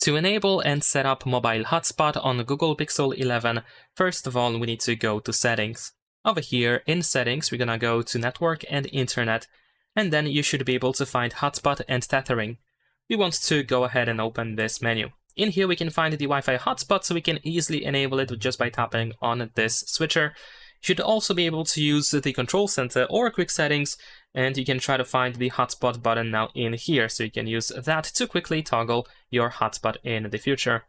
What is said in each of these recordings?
To enable and set up mobile hotspot on Google Pixel 11, first of all, we need to go to Settings. Over here in Settings, we're gonna go to Network and Internet, and then you should be able to find Hotspot and Tethering. We want to go ahead and open this menu. In here, we can find the Wi-Fi hotspot, so we can easily enable it just by tapping on this switcher. You should also be able to use the Control Center or Quick Settings, and you can try to find the hotspot button now in here, so you can use that to quickly toggle your hotspot in the future.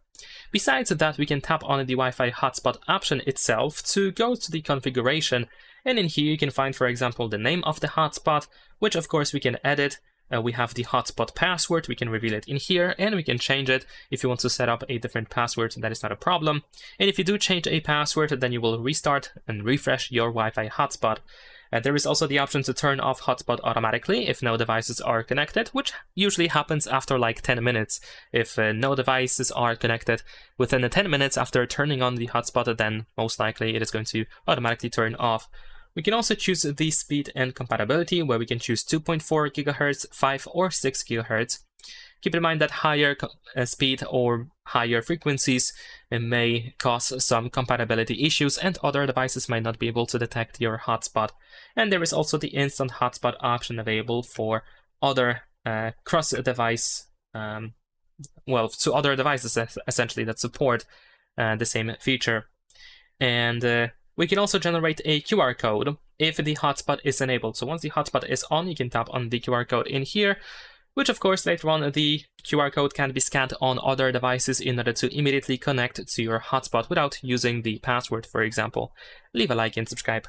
Besides that, we can tap on the Wi-Fi hotspot option itself to go to the configuration, and in here you can find, for example, the name of the hotspot, which of course we can edit. We have the hotspot password, we can reveal it in here, and we can change it. If you want to set up a different password, that is not a problem. And if you do change a password, then you will restart and refresh your Wi-Fi hotspot. There is also the option to turn off hotspot automatically if no devices are connected, which usually happens after like 10 minutes. If no devices are connected within the 10 minutes after turning on the hotspot, then most likely it is going to automatically turn off. We can also choose the speed and compatibility, where we can choose 2.4 GHz, 5 or 6 GHz. Keep in mind that higher speed or higher frequencies may cause some compatibility issues, and other devices might not be able to detect your hotspot. And there is also the instant hotspot option available for other cross-device, to other devices essentially that support the same feature. And we can also generate a QR code if the hotspot is enabled. So once the hotspot is on, you can tap on the QR code in here, which of course later on the QR code can be scanned on other devices in order to immediately connect to your hotspot without using the password, for example. Leave a like and subscribe.